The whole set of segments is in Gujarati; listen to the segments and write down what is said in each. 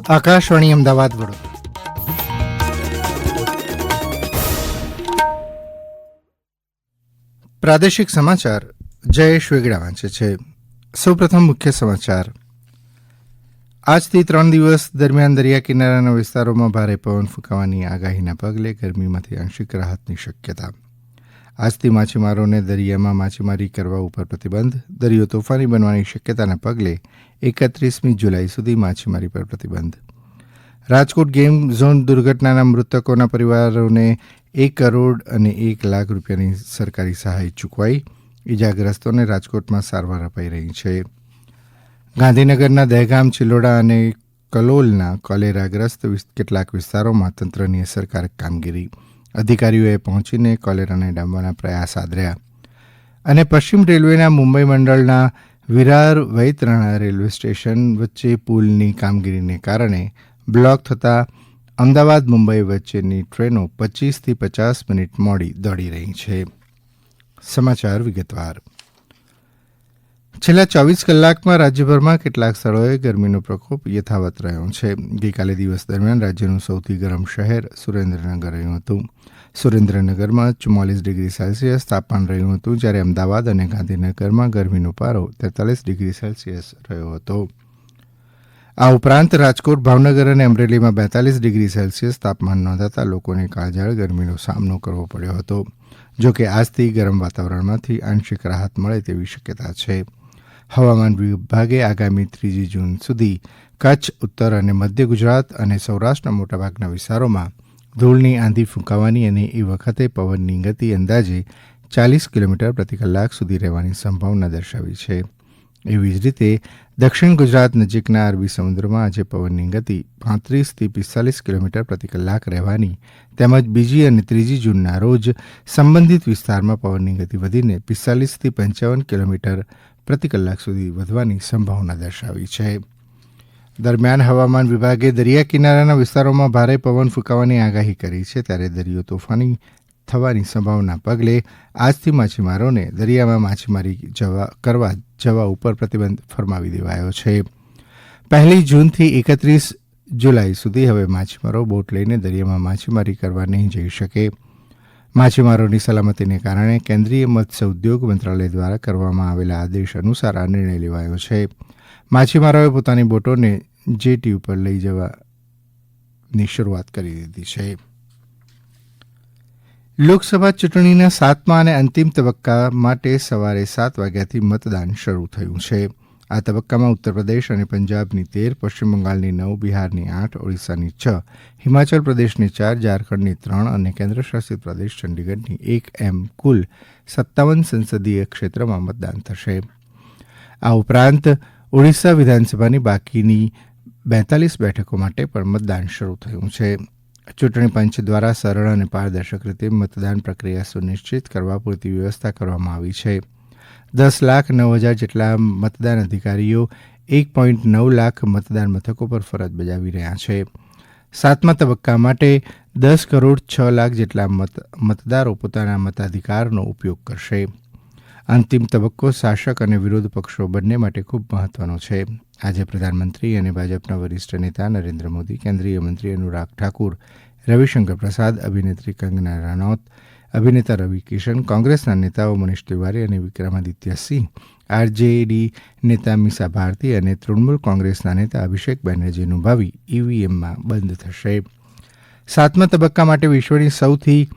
આકાશવાણી અમદાવાદ વડોદરા. પ્રાદેશિક સમાચાર જયેશ વેગડા વાંચે છે. સૌપ્રથમ મુખ્ય સમાચાર. આજથી 3 દિવસ દરમિયાન દરિયા કિનારાના વિસ્તારોમાં ભારે પવન ફૂંકાવાની આગાહીના પગલે ગરમીમાંથી આંશિક રાહતની શક્યતા. આજથી માછીમારોને દરિયામાં માછીમારી કરવા ઉપર પ્રતિબંધ. દરિયો તોફાની બનવાની શક્યતાના પગલે 31મી જુલાઈ સુધી માછીમારી પર પ્રતિબંધ. રાજકોટ ગેમ ઝોન દુર્ઘટનાના મૃતકોના પરિવારોને 1 કરોડ અને 1 લાખ રૂપિયાની સરકારી સહાય ચૂકવાઈ. ઇજાગ્રસ્તોને રાજકોટમાં સારવાર અપાઈ રહી છે. ગાંધીનગરના દહેગામ, ચિલોડા અને કલોલના કોલેરાગ્રસ્ત કેટલાક વિસ્તારોમાં તંત્રની અસરકારક કામગીરી. અધિકારીઓએ પહોંચીને કોલેરાને ડામવાના પ્રયાસ આદર્યા. અને પશ્ચિમ રેલવેના મુંબઈ મંડળના વિરાર વૈતરણા રેલવે સ્ટેશન વચ્ચે પુલની કામગીરીને કારણે બ્લોક થતાં અમદાવાદ મુંબઈ વચ્ચેની ટ્રેનો 25થી 50 મિનિટ મોડી દોડી રહી છે. સમાચાર વિગતવાર. છેલ્લા 24 કલાકમાં રાજ્યભરમાં કેટલાક સ્થળોએ ગરમીનો પ્રકોપ યથાવત રહ્યો છે. ગઈકાલે દિવસ દરમિયાન રાજ્યનું સૌથી ગરમ શહેર સુરેન્દ્રનગર રહ્યું હતું. સુરેન્દ્રનગરમાં 44 ડિગ્રી સેલ્સિયસ તાપમાન રહ્યું હતું, જ્યારે અમદાવાદ અને ગાંધીનગરમાં ગરમીનો પારો 43 ડિગ્રી સેલ્સિયસ રહ્યો હતો. આ ઉપરાંત રાજકોટ, ભાવનગર અને અમરેલીમાં 42 ડિગ્રી સેલ્સિયસ તાપમાન નોંધાતા લોકોને કાળઝાળ ગરમીનો સામનો કરવો પડ્યો હતો. જોકે આજથી ગરમ વાતાવરણમાંથી આંશિક રાહત મળે તેવી શક્યતા છે. હવામાન વિભાગે આગામી 3 જૂન સુધી કચ્છ, ઉત્તર અને મધ્ય ગુજરાત અને સૌરાષ્ટ્રના મોટાભાગના વિસ્તારોમાં ધૂળની આંધી ફૂંકાવાની અને એ વખતે પવનની ગતિ અંદાજે 40 કિલોમીટર પ્રતિ કલાક સુધી રહેવાની સંભાવના દર્શાવી છે. એવી જ રીતે દક્ષિણ ગુજરાત નજીકના અરબી સમુદ્રમાં આજે પવનની ગતિ 35થી 45 કિલોમીટર પ્રતિ કલાક રહેવાની તેમજ બીજી અને 3 જૂનના રોજ સંબંધિત વિસ્તારમાં પવનની ગતિ વધીને 45થી 55 કિલોમીટર પ્રતિ કલાક સુધી વધવાની સંભાવના દર્શાવી છે. દરમિયાન હવામાન વિભાગે દરિયા કિનારાના વિસ્તારોમાં ભારે પવન ફૂંકાવાની આગાહી કરી છે, ત્યારે દરિયો તોફાની થવાની સંભાવના પગલે આજથી માછીમારોને દરિયામાં માછીમારી કરવા જવા ઉપર પ્રતિબંધ ફરમાવી દેવાયો છે. 1 જૂનથી 31 જુલાઈ સુધી હવે માછીમારો બોટ લઈને દરિયામાં માછીમારી કરવા નહીં જઈ શકે. માછીમારોની સલામતીને કારણે કેન્દ્રીય મત્સ્ય ઉદ્યોગ મંત્રાલય દ્વારા કરવામાં આવેલા આદેશ અનુસાર આ નિર્ણય લેવાયો છે. માછીમારોએ પોતાની બોટોને જેટી ઉપર લઈ જવાની શરૂઆત કરી દીધી છે. લોકસભા ચૂંટણીના 7મા અને અંતિમ તબક્કા માટે સવારે 7 વાગ્યાથી મતદાન શરૂ થયું છે. આ તબક્કામાં ઉત્તરપ્રદેશ અને પંજાબની 13, પશ્ચિમ બંગાળની 9, બિહારની 8, ઓડિશાની 6, હિમાચલ પ્રદેશની 4, ઝારખંડની 3 અને કેન્દ્રશાસિત પ્રદેશ ચંડીગઢની 1 એમ કુલ 57 સંસદીય ક્ષેત્રમાં મતદાન થશે. આ ઉપરાંત ઓડિશા વિધાનસભાની બાકીની 42 બેઠકો માટે પણ મતદાન શરૂ થયું છે. ચૂંટણી પંચ દ્વારા સરળ અને પારદર્શક રીતે મતદાન પ્રક્રિયા સુનિશ્ચિત કરવા પૂરતી વ્યવસ્થા કરવામાં આવી છે. 10,09,000 જેટલા મતદાન અધિકારીઓ 1.9 લાખ મતદાન મથકો પર ફરજ બજાવી રહ્યા છે. 7મા તબક્કા માટે 10 કરોડ 6 લાખ જેટલા મતદારો પોતાના મતાધિકારનો ઉપયોગ કરશે. અંતિમ તબક્કો શાસક અને વિરોધ પક્ષો બંને માટે ખૂબ મહત્વનો છે. આજે પ્રધાનમંત્રી અને ભાજપના વરિષ્ઠ નેતા નરેન્દ્ર મોદી, કેન્દ્રીય મંત્રી અનુરાગ ઠાકુર, રવિશંકર પ્રસાદ, અભિનેત્રી કંગના રનૌત, અભિનેતા રવિ કિશન, કોંગ્રેસના નેતાઓ મનીષ તિવારી અને વિક્રમાદિત્ય સિંહ, આરજેડી નેતા મીસા ભારતી અને તૃણમૂલ કોંગ્રેસના નેતા અભિષેક બેનર્જીનું ભાવિ ઈવીએમમાં બંધ થશે. 7મા તબક્કા માટે વિશ્વની સૌથી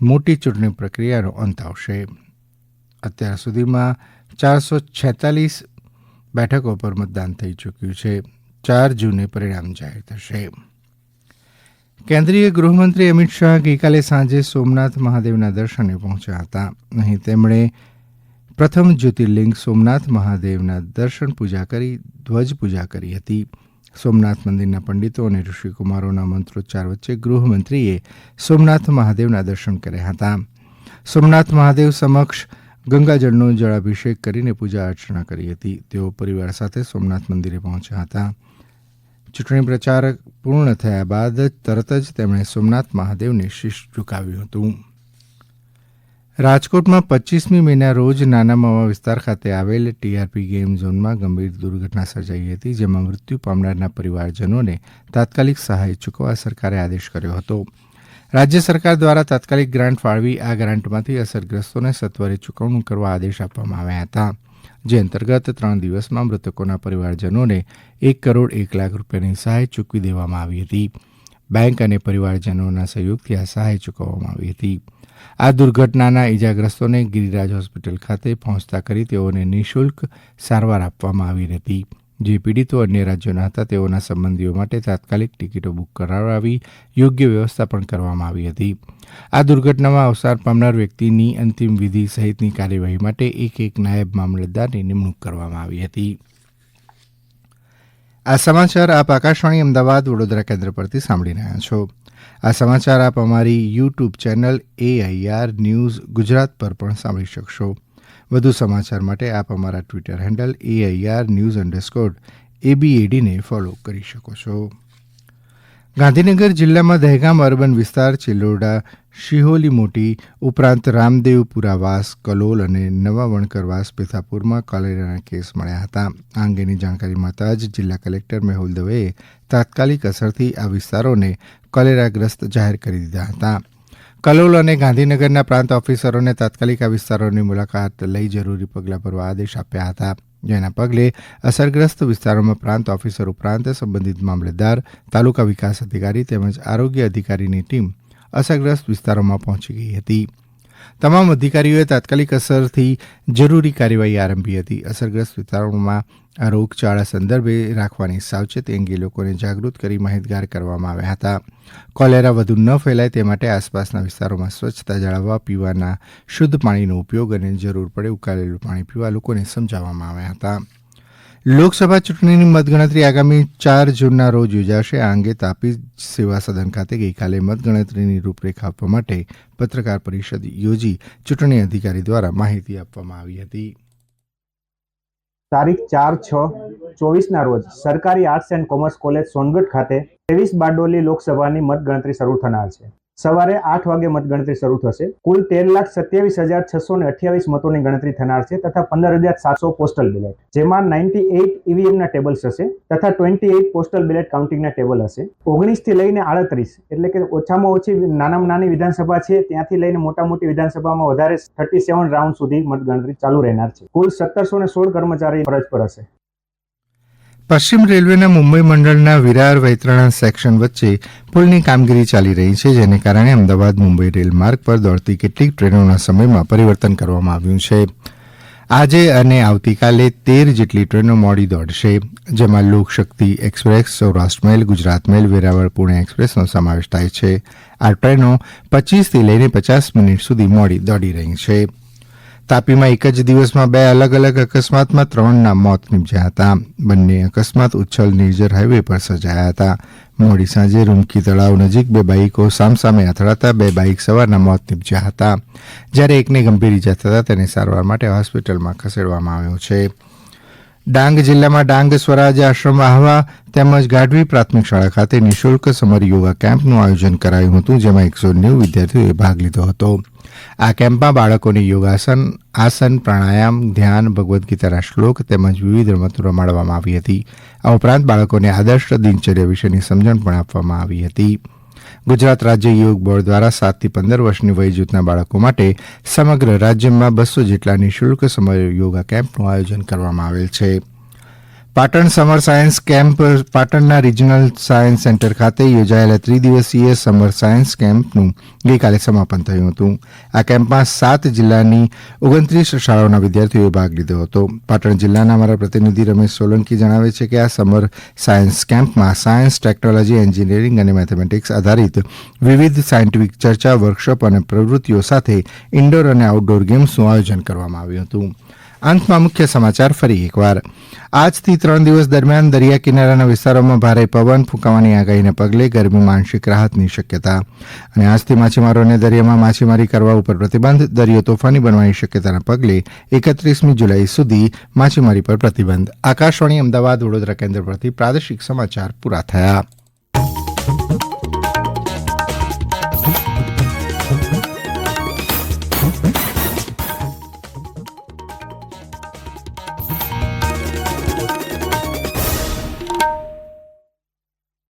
મોટી ચૂંટણી પ્રક્રિયાનો અંત આવશે. અત્યાર સુધીમાં 446 બેઠકો પર મતદાન થઈ ચૂક્યું છે. 4 જૂને પરિણામ જાહેર થશે. કેન્દ્રીય ગૃહમંત્રી અમિત શાહ ગઈકાલે સાંજે સોમનાથ મહાદેવના દર્શને પહોંચ્યા હતા. અહીં તેમણે પ્રથમ જ્યોતિર્લિંગ સોમનાથ મહાદેવના દર્શન પૂજા કરી ધ્વજ પૂજા કરી હતી. સોમનાથ મંદિરના પંડિતો અને ઋષિકુમારોના મંત્રોચ્ચાર વચ્ચે ગૃહમંત્રીએ સોમનાથ મહાદેવના દર્શન કર્યા હતા. સોમનાથ મહાદેવ સમક્ષ ગંગાજળનો જળાભિષેક કરીને પૂજા અર્ચના કરી હતી. તેઓ પરિવાર સાથે સોમનાથ મંદિરે પહોંચ્યા હતા. ચૂંટણી પ્રચાર પૂર્ણ થયા બાદ તરત જ તેમણે સોમનાથ મહાદેવને શીશ ઝુકાવ્યું હતું. રાજકોટમાં 25મી મેના રોજ નાના માવા વિસ્તાર ખાતે આવેલ ટીઆરપી ગેમ ઝોનમાં ગંભીર દુર્ઘટના સર્જાઈ હતી, જેમાં મૃત્યુ પામનારના પરિવારજનોને તાત્કાલિક સહાય ચૂકવવા સરકારે આદેશ કર્યો હતો. રાજ્ય સરકાર દ્વારા તાત્કાલિક ગ્રાન્ટ ફાળવી આ ગ્રાન્ટમાંથી અસરગ્રસ્તોને સત્વરે ચૂકવણું કરવા આદેશ આપવામાં આવ્યા હતા, જે અંતર્ગત 3 દિવસમાં મૃતકોના પરિવારજનોને 1 કરોડ 1 લાખ રૂપિયાની સહાય ચૂકવી દેવામાં આવી હતી. બેંક અને પરિવારજનોના સહયોગથી આ સહાય ચૂકવવામાં આવી હતી. આ દુર્ઘટનાના ઇજાગ્રસ્તોને ગિરિરાજ હોસ્પિટલ ખાતે પહોંચતા કરી તેઓને નિઃશુલ્ક સારવાર આપવામાં આવી હતી. જે પીડિતો અન્ય રાજ્યોના હતા તેઓના સંબંધીઓ માટે તાત્કાલિક ટિકિટો બુક કરાવડાવી યોગ્ય વ્યવસ્થા પણ કરવામાં આવી હતી. આ દુર્ઘટનામાં અવસાન પામનાર વ્યક્તિની અંતિમ વિધિ સહિતની કાર્યવાહી માટે એક નાયબ મામલતદારની નિમણૂક કરવામાં આવી હતી. આ સમાચાર આપ આકાશવાણી અમદાવાદ વડોદરા કેન્દ્ર પરથી સાંભળી રહ્યા છો. આ સમાચાર આપ અમારી YouTube channel AIR news Gujarat પર પણ સાંભળી શકશો. વધુ સમાચાર માટે આપ અમારા ટ્વિટર હેન્ડલ AIR_news_ABAD ને ફોલો કરી શકો છો. ગાંધીનગર જિલ્લામાં દહેગામ અર્બન વિસ્તાર, ચિલોડા, શિહોલી મોટી ઉપરાંત રામદેવપુરાવાસ, કલોલ અને નવા વણકરવાસ પેથાપુરમાં કોલેરાના કેસ મળ્યા હતા. આ અંગેની જાણકારી મળતા જ જિલ્લા કલેક્ટર મેહુલ દવેએ તાત્કાલિક અસરથી આ વિસ્તારોને કોલેરાગ્રસ્ત જાહેર કરી દીધા હતા. કલોલ અને ગાંધીનગરના પ્રાંત ઓફિસરોને તાત્કાલિક આ વિસ્તારોની મુલાકાત લઈ જરૂરી પગલાં ભરવા આદેશ આપ્યા હતા, જેના પગલે અસરગ્રસ્ત વિસ્તારોમાં પ્રાંત ઓફિસર ઉપરાંત સંબંધિત મામલતદાર, તાલુકા વિકાસ અધિકારી તેમજ આરોગ્ય અધિકારીની ટીમ અસરગ્રસ્ત વિસ્તારોમાં પહોંચી ગઈ હતી. તમામ અધિકારીઓએ તાત્કાલિક અસરથી જરૂરી કાર્યવાહી આરંભી હતી. અસરગ્રસ્ત વિસ્તારોમાં આ રોગચાળા સંદર્ભે રાખવાની સાવચેતી અંગે લોકોને જાગૃત કરી માહિતગાર કરવામાં આવ્યા હતા. કોલેરા વધુ ન ફેલાય તે માટે આસપાસના વિસ્તારોમાં સ્વચ્છતા જાળવવા, પીવાના શુદ્ધ પાણીનો ઉપયોગ અને જરૂર પડે ઉકાળેલું પાણી પીવા લોકોને સમજાવવામાં આવ્યા હતા. લોકસભા ચૂંટણીની મતગણતરી આગામી 4 જૂનના રોજ યોજાશે. આ અંગે તાપી સેવા સદન ખાતે ગઈકાલે મતગણતરીની રૂપરેખા આપવા માટે પત્રકાર પરિષદ યોજી ચૂંટણી અધિકારી દ્વારા માહિતી આપવામાં આવી હતી. તારીખ 4/6/24ના રોજ સરકારી arts and commerce college Songadh ખાતે 23 બારડોલી લોકસભાની મતગણતરી શરૂ થનાર છે. સવારે 8 વાગે મતગણતરી શરૂ થશે. કુલ 13,27,628 મતોની ગણતરી થનાર છે તથા 15,700 પોસ્ટલ બેલેટ, જેમાં 98 ઈવીએમના ટેબલ હશે તથા 28 પોસ્ટલ બેલેટ કાઉન્ટિંગના ટેબલ હશે. 19 થી લઈને 38 એટલે કે ઓછામાં ઓછી નાનામાં નાની વિધાનસભા છે ત્યાંથી લઈને મોટા મોટી વિધાનસભામાં વધારે 37 રાઉન્ડ સુધી મતગણતરી ચાલુ રહેનાર છે. કુલ 1716 કર્મચારી ફરજ પર હશે. પશ્ચિમ રેલવેના મુંબઈ મંડળના વિરાર વૈતરણા સેક્શન વચ્ચે પુલની કામગીરી ચાલી રહી છે, જેને કારણે અમદાવાદ મુંબઈ રેલ માર્ગ પર દોડતી કેટલીક ટ્રેનોના સમયમાં પરિવર્તન કરવામાં આવ્યું છે. આજે અને આવતીકાલે 13 જેટલી ટ્રેનો મોડી દોડશે, જેમાં લોકશક્તિ એક્સપ્રેસ, સૌરાષ્ટ્ર મેલ, ગુજરાત મેલ, વેરાવળ પુણે એક્સપ્રેસનો સમાવેશ થાય છે. આ ટ્રેનો 25થી લઈને 50 મિનિટ સુધી મોડી દોડી રહી છે. તાપીમાં એક જ દિવસમાં 2 અલગ અલગ અકસ્માતમાં 3ના મોત નીપજ્યા હતા. બંને અકસ્માત ઉચ્છલ નિર્જર હાઈવે પર સર્જાયા હતા. મોડી સાંજે રૂમકી તળાવ નજીક 2 બાઇકો સામસામે અથડાતા 2 બાઇક સવારના મોત નીપજ્યા હતા, જ્યારે એકને ગંભીર ઇજા થતાં તેને સારવાર માટે હોસ્પિટલમાં ખસેડવામાં આવ્યો છે. ડાંગ જિલ્લામાં ડાંગ સ્વરાજ આશ્રમ આહવા તેમજ ગાઢવી પ્રાથમિક શાળા ખાતે નિઃશુલ્ક સમર યોગા કેમ્પનું આયોજન કરાયું હતું, જેમાં 190 વિદ્યાર્થીઓએ ભાગ લીધો હતો. આ કેમ્પમાં બાળકોને યોગાસન, આસન, પ્રાણાયામ, ધ્યાન, ભગવદ્ ગીતાના શ્લોક તેમજ વિવિધ રમતો રમાડવામાં આવી હતી. આ ઉપરાંત બાળકોને આદર્શ દિનચર્યા વિશેની સમજણ પણ આપવામાં આવી હતી. ગુજરાત રાજ્ય યોગ બોર્ડ દ્વારા 7 થી 15 વર્ષની વય જૂથના બાળકો માટે સમગ્ર રાજ્યમાં 200 જેટલા નિઃશુલ્ક સમર યોગા કેમ્પનું આયોજન કરવામાં આવેલ છે. પાટણ સમર સાયન્સ કેમ્પ પાટણના રિજનલ સાયન્સ સેન્ટર ખાતે યોજાયેલા 3 દિવસીય સમર સાયન્સ કેમ્પનું ગઈકાલે સમાપન થયું હતું. આ કેમ્પમાં 7 જિલ્લાની 29 શાળાઓના વિદ્યાર્થીઓએ ભાગ લીધો હતો. પાટણ જિલ્લાના અમારા પ્રતિનિધિ રમેશ સોલંકી જણાવે છે કે આ સમર સાયન્સ કેમ્પમાં સાયન્સ, ટેકનોલોજી, એન્જિનિયરિંગ અને મેથેમેટિક્સ આધારિત વિવિધ સાયન્ટિફિક ચર્ચા, વર્કશોપ અને પ્રવૃત્તિઓ સાથે ઇન્ડોર અને આઉટડોર ગેમ્સનું આયોજન કરવામાં આવ્યું હતું. અંતમાં મુખ્ય સમાચાર ફરી એકવાર. આજથી 3 દિવસ દરમિયાન દરિયા કિનારાના વિસ્તારોમાં ભારે પવન ફૂંકાવાની આગાહીને પગલે ગરમીમાં આંશિક રાહતની શક્યતા. અને આજથી માછીમારોને દરિયામાં માછીમારી કરવા ઉપર પ્રતિબંધ. દરિયો તોફાની બનવાની શક્યતાના પગલે 31મી જુલાઈ સુધી માછીમારી પર પ્રતિબંધ. આકાશવાણી અમદાવાદ વડોદરા કેન્દ્ર પરથી પ્રાદેશિક સમાચાર પૂરા થયા.